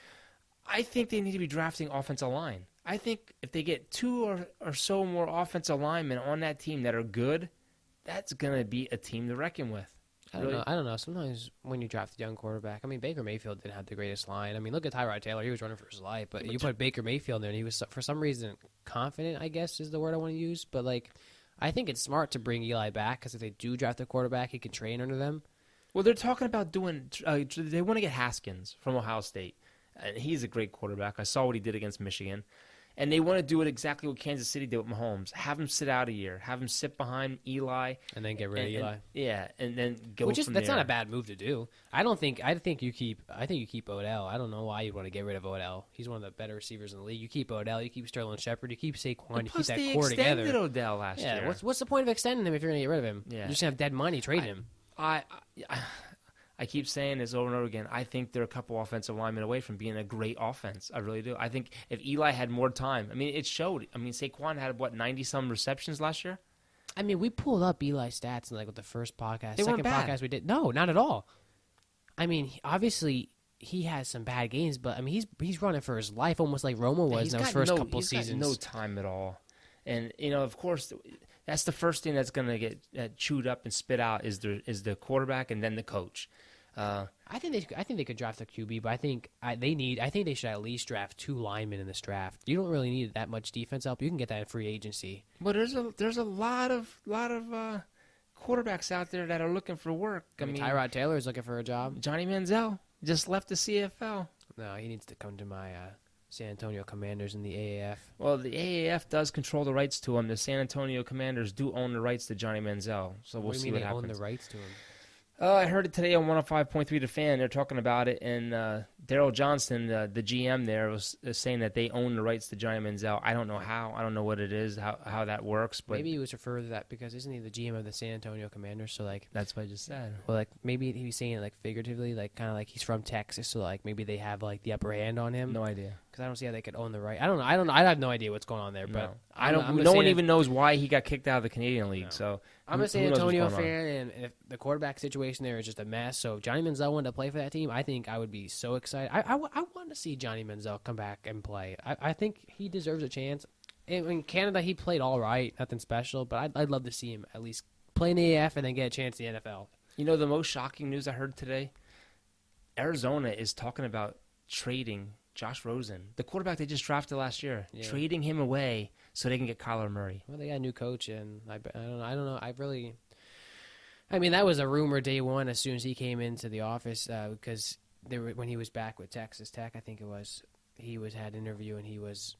I think they need to be drafting offensive line. I think if they get two or so more offensive linemen on that team that are good, that's going to be a team to reckon with. I don't know. Sometimes when you draft a young quarterback, Baker Mayfield didn't have the greatest line. Look at Tyrod Taylor. He was running for his life. But you put Baker Mayfield there, and he was, for some reason, confident, I guess is the word I want to use. But, I think it's smart to bring Eli back because if they do draft a quarterback, he can train under them. Well, they're talking about they want to get Haskins from Ohio State. And he's a great quarterback. I saw what he did against Michigan. And they want to do it exactly what Kansas City did with Mahomes. Have him sit out a year. Have him sit behind Eli. And then get rid of Eli. And then go from there. That's not a bad move to do. I think you keep Odell. I don't know why you'd want to get rid of Odell. He's one of the better receivers in the league. You keep Odell. You keep Sterling Shepard. You keep Saquon. You keep that core together. They extended Odell last year. What's the point of extending him if you're going to get rid of him? Yeah. You're just going to have dead money trading him. I keep saying this over and over again. I think they're a couple offensive linemen away from being a great offense. I really do. I think if Eli had more time, it showed. Saquon had, 90-some receptions last year? We pulled up Eli's stats in, with the first podcast. They weren't bad. Podcast we did. No, not at all. Obviously, he has some bad games, but, he's running for his life almost like Romo was in those first couple seasons. He's got no time at all. And, of course, that's the first thing that's going to get chewed up and spit out is the quarterback and then the coach. I think they could draft a QB, but I think they should at least draft 2 linemen in this draft. You don't really need that much defense help. You can get that in free agency. But there's a lot of quarterbacks out there that are looking for work. Tyrod Taylor is looking for a job. Johnny Manziel just left the CFL. No, he needs to come to my San Antonio Commanders in the AAF. Well, the AAF does control the rights to him. The San Antonio Commanders do own the rights to Johnny Manziel. So we'll see what happens. Own the rights to him? I heard it today on 105.3 The Fan. They're talking about it, and Daryl Johnston, the GM there, was saying that they own the rights to Johnny Manziel. I don't know how. I don't know what it is, how that works. But maybe he was referred to that because isn't he the GM of the San Antonio Commanders? So like that's what I just said. Well, like maybe he was saying it like figuratively, like kind of like he's from Texas, so like maybe they have like the upper hand on him. No idea. Because I don't see how they could own the right. I don't know. I have no idea what's going on there. But no one even knows why he got kicked out of the Canadian League. No. So I'm a San Antonio fan, and if the quarterback situation there is just a mess, so if Johnny Manziel wanted to play for that team, I think I would be so excited. I want to see Johnny Manziel come back and play. I think he deserves a chance. In Canada, he played all right, nothing special, but I'd love to see him at least play in the AF and then get a chance in the NFL. You know, the most shocking news I heard today, Arizona is talking about trading Josh Rosen, the quarterback they just drafted last year, trading him away so they can get Kyler Murray. Well, they got a new coach, and I don't know. I mean, that was a rumor day one as soon as he came into the office because when he was back with Texas Tech, I think it was, had an interview and he was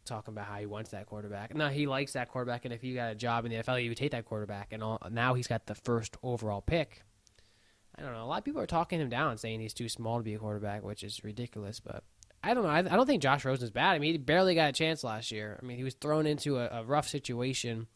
talking about how he wants that quarterback. No, he likes that quarterback, and if he got a job in the NFL, he would take that quarterback. And now he's got the first overall pick. I don't know. A lot of people are talking him down, saying he's too small to be a quarterback, which is ridiculous, but I don't know. I don't think Josh Rosen's bad. I mean, he barely got a chance last year. I mean, he was thrown into a rough situation.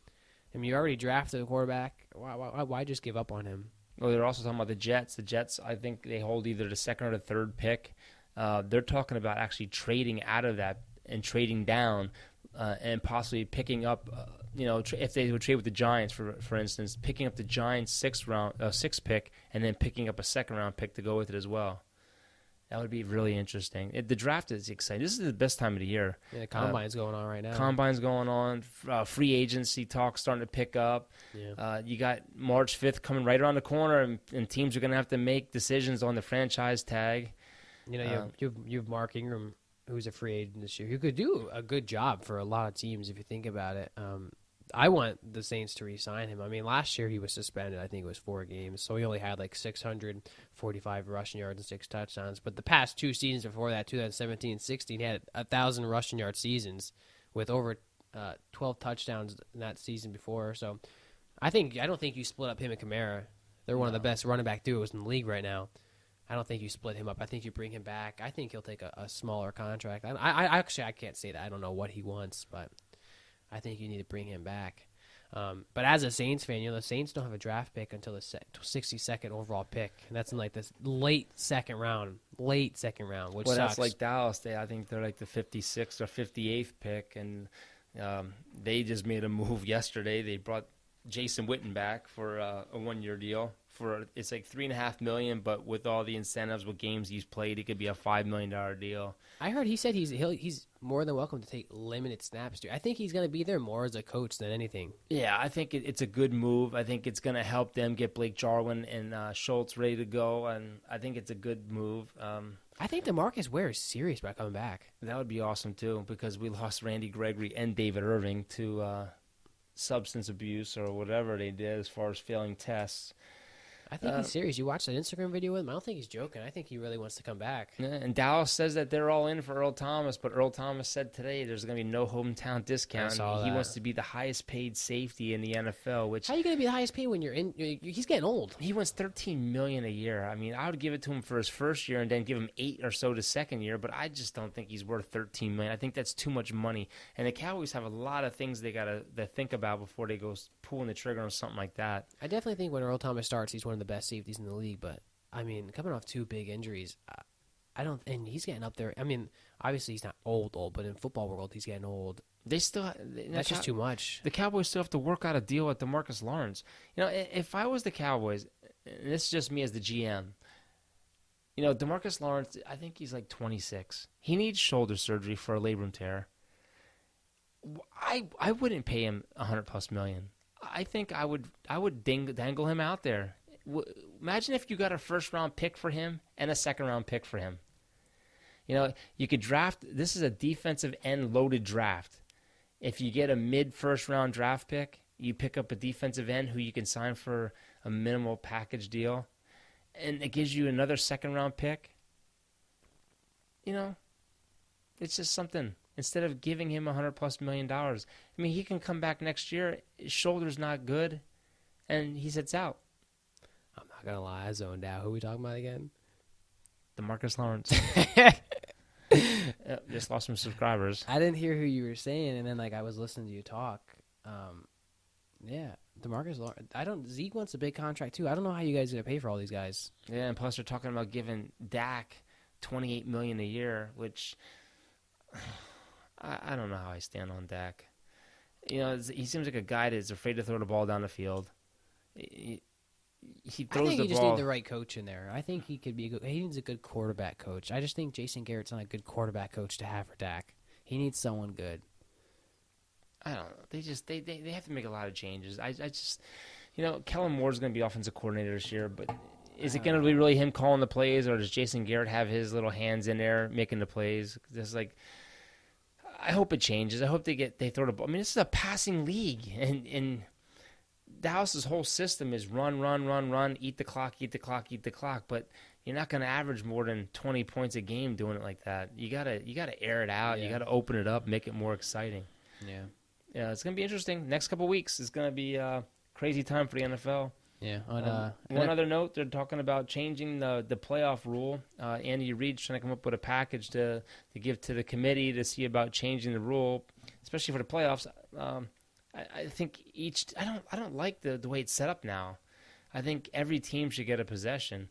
I mean, you already drafted a quarterback. Why just give up on him? Well, they're also talking about the Jets. The Jets, I think they hold either the second or the third pick. They're talking about actually trading out of that and trading down and possibly picking up, if they would trade with the Giants, for instance, picking up the Giants' sixth pick and then picking up a second-round pick to go with it as well. That would be really interesting. The draft is exciting. This is the best time of the year. Yeah, the Combine's going on right now. Combine's going on. Free agency talk starting to pick up. Yeah. You got March 5th coming right around the corner, and teams are going to have to make decisions on the franchise tag. You have Mark Ingram, who's a free agent this year, who could do a good job for a lot of teams if you think about it. I want the Saints to re-sign him. I mean, last year he was suspended. I think it was 4 games, so he only had like 645 rushing yards and 6 touchdowns. But the past 2 seasons before that, 2017-16, he had 1,000 rushing yard seasons with over 12 touchdowns in that season before. So I don't think you split up him and Kamara. They're one of the best running back duos in the league right now. I don't think you split him up. I think you bring him back. I think he'll take a smaller contract. I can't say that. I don't know what he wants, but I think you need to bring him back. But as a Saints fan, the Saints don't have a draft pick until the 62nd overall pick, and that's in like this late second round, which sucks. That's like Dallas. I think they're like the 56th or 58th pick, and they just made a move yesterday. They brought Jason Witten back for a 1-year deal. It's like $3.5 million, but with all the incentives, with games he's played, it could be a $5 million deal. I heard he said he's more than welcome to take limited snaps, dude. I think he's going to be there more as a coach than anything. Yeah, I think it's a good move. I think it's going to help them get Blake Jarwin and Schultz ready to go, and I think it's a good move. I think DeMarcus Ware is serious about coming back. That would be awesome, too, because we lost Randy Gregory and David Irving to substance abuse or whatever they did as far as failing tests. I think he's serious. You watched that Instagram video with him? I don't think he's joking. I think he really wants to come back. Yeah, and Dallas says that they're all in for Earl Thomas, but Earl Thomas said today there's going to be no hometown discount. He wants to be the highest paid safety in the NFL. Which how are you going to be the highest paid when you're in? He's getting old. He wants $13 million a year. I mean, I would give it to him for his first year and then give him 8 or so the second year, but I just don't think he's worth $13 million. I think that's too much money. And the Cowboys have a lot of things they got to think about before they go pulling the trigger on something like that. I definitely think when Earl Thomas starts, he's one of the best safeties in the league, but I mean, coming off 2 big injuries, and he's getting up there. I mean, obviously he's not old, but in football world, he's getting old. That's just too much. The Cowboys still have to work out a deal with DeMarcus Lawrence. If I was the Cowboys, and this is just me as the GM, DeMarcus Lawrence, I think he's like 26. He needs shoulder surgery for a labrum tear. I wouldn't pay him $100+ million. I think I would dangle him out there. Imagine if you got a first-round pick for him and a second-round pick for him. You could draft. This is a defensive end loaded draft. If you get a mid-first-round draft pick, you pick up a defensive end who you can sign for a minimal package deal, and it gives you another second-round pick. It's just something. Instead of giving him $100+ million, I mean, he can come back next year. His shoulder's not good, and he sits out. I'm not gonna lie, I zoned out. Who are we talking about again? DeMarcus Lawrence. Just lost some subscribers. I didn't hear who you were saying, and then I was listening to you talk. Yeah, DeMarcus Lawrence. Zeke wants a big contract too. I don't know how you guys are gonna pay for all these guys. Yeah, and plus they're talking about giving Dak $28 million a year, which I don't know how I stand on Dak. He seems like a guy that's afraid to throw the ball down the field. He throws I think the you just ball. need the right coach in there. I think he could be. He needs a good quarterback coach. I just think Jason Garrett's not a good quarterback coach to have for Dak. He needs someone good. I don't know. They have to make a lot of changes. I just, Kellen Moore's going to be offensive coordinator this year, but is it going to be really him calling the plays, or does Jason Garrett have his little hands in there making the plays? It's I hope it changes. I hope they throw the ball. I mean, this is a passing league, and Dallas's whole system is run, eat the clock. But you're not going to average more than 20 points a game doing it like that. You gotta air it out. Yeah. You gotta open it up, make it more exciting. Yeah. Yeah, it's going to be interesting. Next couple of weeks is going to be a crazy time for the NFL. Yeah. One other note, they're talking about changing the playoff rule. Andy Reid's trying to come up with a package to give to the committee to see about changing the rule, especially for the playoffs. I think I don't like the way it's set up now. I think every team should get a possession,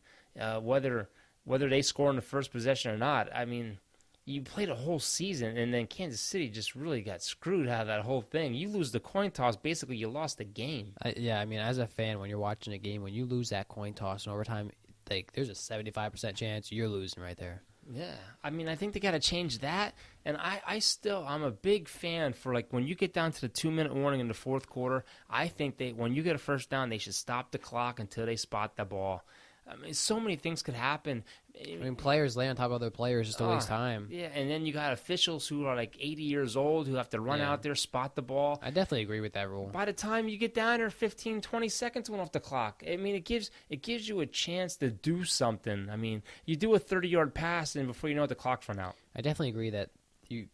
whether they score in the first possession or not. I mean, you played a whole season, and then Kansas City just really got screwed out of that whole thing. You lose the coin toss, basically you lost the game. I mean, as a fan, when you're watching a game, when you lose that coin toss in overtime, there's a 75% chance you're losing right there. Yeah, I mean, I think they got to change that, and I'm a big fan for when you get down to the 2-minute warning in the fourth quarter. I think when you get a first down, they should stop the clock until they spot the ball. I mean, so many things could happen. I mean, players lay on top of other players just to waste time. Yeah, and then you got officials who are 80 years old who have to run out there, spot the ball. I definitely agree with that rule. By the time you get down there, 15, 20 seconds went off the clock. I mean, it gives you a chance to do something. I mean, you do a 30-yard pass, and before you know it, the clock's run out. I definitely agree that you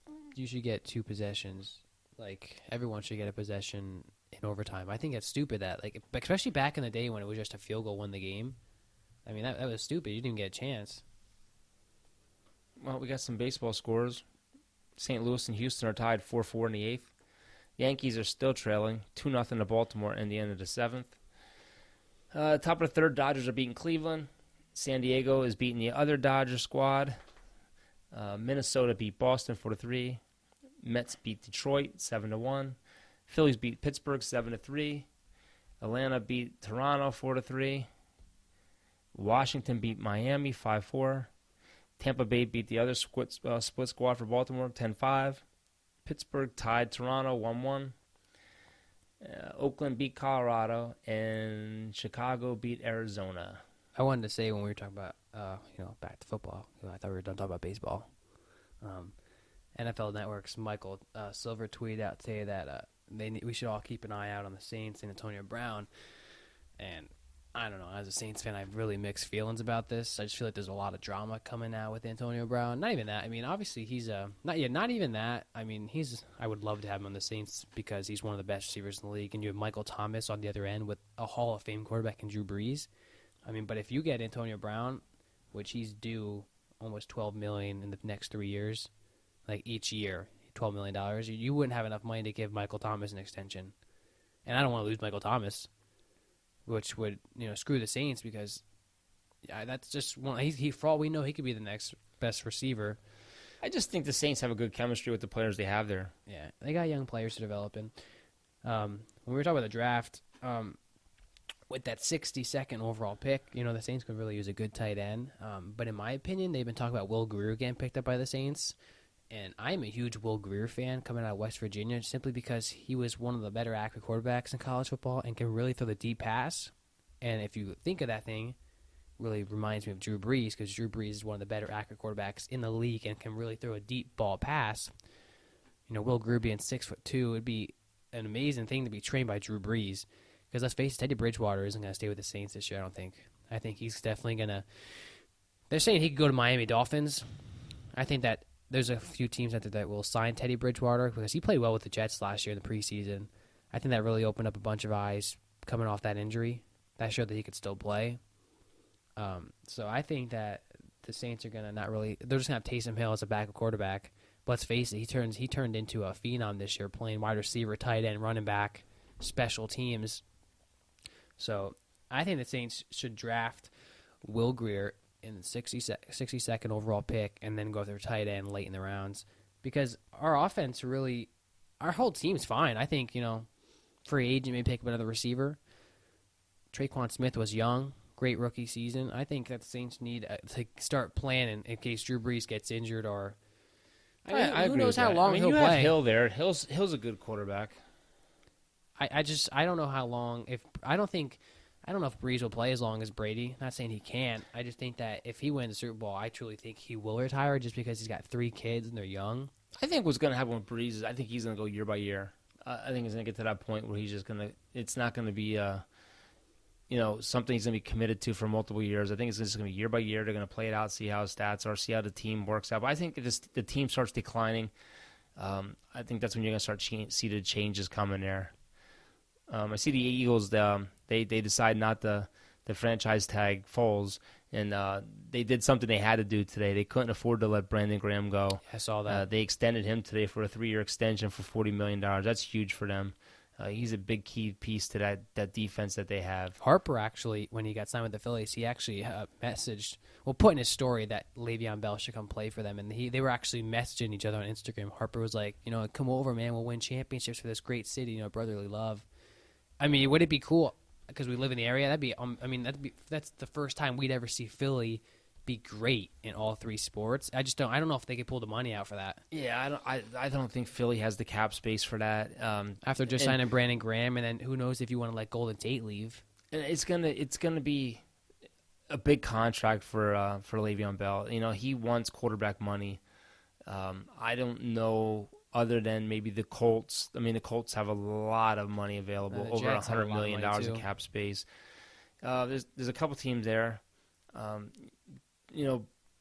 should get 2 possessions. Everyone should get a possession in overtime. I think it's stupid that, especially back in the day when it was just a field goal win the game. I mean, that was stupid. You didn't get a chance. Well, we got some baseball scores. St. Louis and Houston are tied 4-4 in the 8th. Yankees are still trailing 2-0 to Baltimore in the end of the 7th. Top of the 3rd, Dodgers are beating Cleveland. San Diego is beating the other Dodger squad. Minnesota beat Boston 4-3. Mets beat Detroit 7-1. Phillies beat Pittsburgh 7-3. Atlanta beat Toronto 4-3. Washington beat Miami 5-4. Tampa Bay beat the other split squad for Baltimore 10-5. Pittsburgh tied Toronto 1-1. Oakland beat Colorado, and Chicago beat Arizona. I wanted to say when we were talking about, back to football, I thought we were done talking about baseball. NFL Network's Michael Silver tweeted out today that we should all keep an eye out on the Saints and Antonio Brown. And I don't know, as a Saints fan, I have really mixed feelings about this. I just feel like there's a lot of drama coming out with Antonio Brown. Not even that. I mean, obviously he's not even that. I mean, I would love to have him on the Saints because he's one of the best receivers in the league, and you have Michael Thomas on the other end with a Hall of Fame quarterback in Drew Brees. I mean, but if you get Antonio Brown, which he's due almost $12 million in the next 3 years, each year, $12 million, you wouldn't have enough money to give Michael Thomas an extension. And I don't want to lose Michael Thomas, which would screw the Saints because that's just one. He for all we know, he could be the next best receiver. I just think the Saints have a good chemistry with the players they have there. Yeah, they got young players to develop in. When we were talking about the draft, with that 62nd overall pick, the Saints could really use a good tight end. But in my opinion, they've been talking about Will Grier getting picked up by the Saints. And I'm a huge Will Grier fan coming out of West Virginia simply because he was one of the better accurate quarterbacks in college football and can really throw the deep pass. And if you think of that thing, really reminds me of Drew Brees because Drew Brees is one of the better accurate quarterbacks in the league and can really throw a deep ball pass. Will Grier being 6'2" would be an amazing thing to be trained by Drew Brees because let's face it, Teddy Bridgewater isn't going to stay with the Saints this year, I don't think. I think he's definitely going to – they're saying he could go to Miami Dolphins. I think that there's a few teams that will sign Teddy Bridgewater because he played well with the Jets last year in the preseason. I think that really opened up a bunch of eyes coming off that injury. That showed that he could still play. So I think that the Saints are gonna not really. They're just gonna have Taysom Hill as a backup quarterback. But let's face it, he turned into a phenom this year, playing wide receiver, tight end, running back, special teams. So I think the Saints should draft Will Grier in the 62nd overall pick, and then go with their tight end late in the rounds, because our offense really, our whole team's fine. I think, free agent may pick up another receiver. Traquan Smith was young, great rookie season. I think that the Saints need to start planning in case Drew Brees gets injured, or I who agree knows with how that. long he'll you play. have Hill there. Hill's a good quarterback. I don't know how long. I don't know if Brees will play as long as Brady. Not saying he can't. I just think that if he wins the Super Bowl, I truly think he will retire, just because he's got 3 kids and they're young. I think what's going to happen with Brees is I think he's going to go year by year. I think he's going to get to that point where he's just going to – it's not going to be something he's going to be committed to for multiple years. I think it's just going to be year by year. They're going to play it out, see how his stats are, see how the team works out. But I think the team starts declining. I think that's when you're going to start see the changes coming there. I see the Eagles, they decide not to franchise tag Foles, and they did something they had to do today. They couldn't afford to let Brandon Graham go. I saw that. They extended him today for a 3-year extension for $40 million. That's huge for them. He's a big key piece to that defense that they have. Harper, actually, when he got signed with the Phillies, he actually put in his story that Le'Veon Bell should come play for them, and they were actually messaging each other on Instagram. Harper was like, come over, man, we'll win championships for this great city, brotherly love. I mean, would it be cool? Because we live in the area, that's the first time we'd ever see Philly be great in all 3 sports. I don't know if they could pull the money out for that. Yeah, I don't think Philly has the cap space for that. After just signing Brandon Graham, and then who knows if you want to let Golden Tate leave. And it's gonna be a big contract for Le'Veon Bell. He wants quarterback money. I don't know. Other than maybe the Colts. I mean, the Colts have a lot of money available, over $100 million in cap space. There's a couple teams there.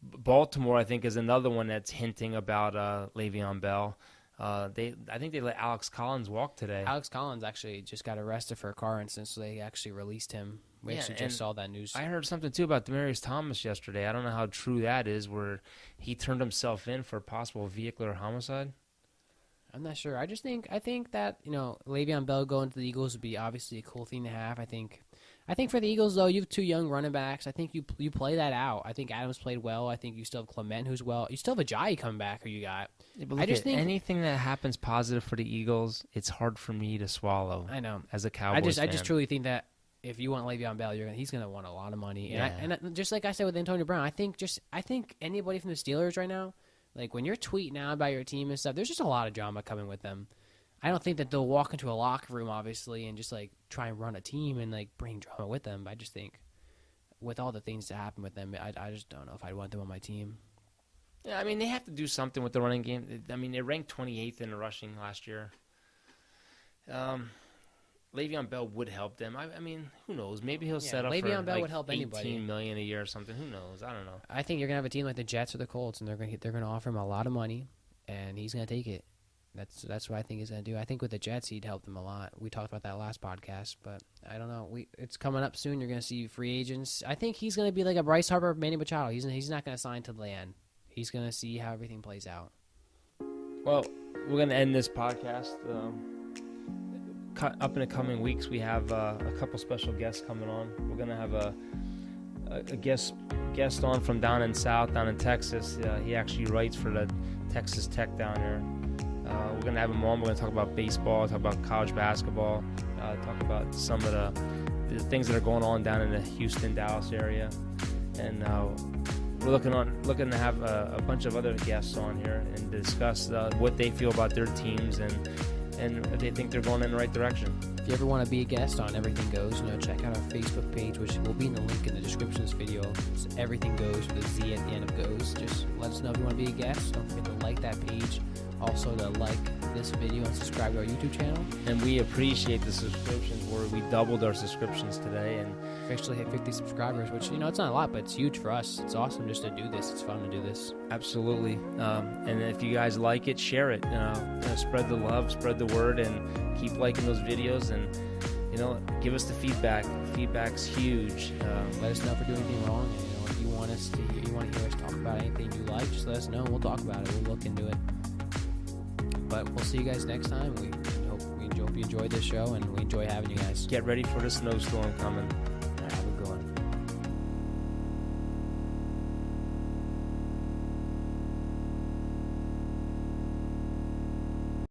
Baltimore, I think, is another one that's hinting about Le'Veon Bell. I think they let Alex Collins walk today. Alex Collins actually just got arrested for a car incident, so they actually released him. We actually just saw that news. I heard something, too, about Demaryius Thomas yesterday. I don't know how true that is, where he turned himself in for a possible vehicular homicide. I'm not sure. I think that, Le'Veon Bell going to the Eagles would be obviously a cool thing to have. I think for the Eagles, though, you have 2 young running backs. I think you play that out. I think Adams played well. I think you still have Clement, who's well. You still have Ajayi coming back, who you got. Yeah, but I just think anything that happens positive for the Eagles, it's hard for me to swallow. I know. As a Cowboys fan. I just truly think that if you want Le'Veon Bell, he's going to want a lot of money. Yeah. And just like I said with Antonio Brown, I think anybody from the Steelers right now, like when you're tweeting out about your team and stuff, there's just a lot of drama coming with them. I don't think that they'll walk into a locker room, obviously, and just like try and run a team and like bring drama with them. But I just think with all the things that happen with them, I just don't know if I'd want them on my team. Yeah, I mean, they have to do something with the running game. I mean, they ranked 28th in the rushing last year. Le'Veon Bell would help them. I mean, who knows? Maybe he'll set up Le'Veon for Bell like would help $18 million a year or something. Who knows? I don't know. I think you're gonna have a team like the Jets or the Colts, and they're gonna offer him a lot of money, and he's gonna take it. That's what I think he's gonna do. I think with the Jets, he'd help them a lot. We talked about that last podcast, but I don't know. It's coming up soon. You're gonna see free agents. I think he's gonna be like a Bryce Harper, Manny Machado. He's not gonna sign to the end. He's gonna see how everything plays out. Well, we're gonna end this podcast. Up in the coming weeks, we have a couple special guests coming on. We're gonna have a guest on from down in Texas. He actually writes for the Texas Tech down there. We're gonna have him on. We're gonna talk about baseball, talk about college basketball, talk about some of the things that are going on down in the Houston, Dallas area, and we're looking to have a bunch of other guests on here and discuss what they feel about their teams and if they think they're going in the right direction. If you ever want to be a guest on Everything Goes, check out our Facebook page, which will be in the link in the description of this video. It's Everything Goes with a Z at the end of Goes. Just let us know if you want to be a guest. Don't forget to like that page. Also to like this video and subscribe to our YouTube channel. And we appreciate the subscriptions. We doubled our subscriptions today and officially hit 50 subscribers, which, it's not a lot, but it's huge for us. It's awesome just to do this. It's fun to do this. Absolutely. And if you guys like it, share it. Spread the love, spread the word, and keep liking those videos. And, give us the feedback. The feedback's huge. Let us know if we're doing anything wrong. And, if you want you want to hear us talk about anything you like, just let us know. We'll talk about it. We'll look into it. But we'll see you guys next time. We hope you enjoyed this show, and we enjoy having you guys. Get ready for the snowstorm coming.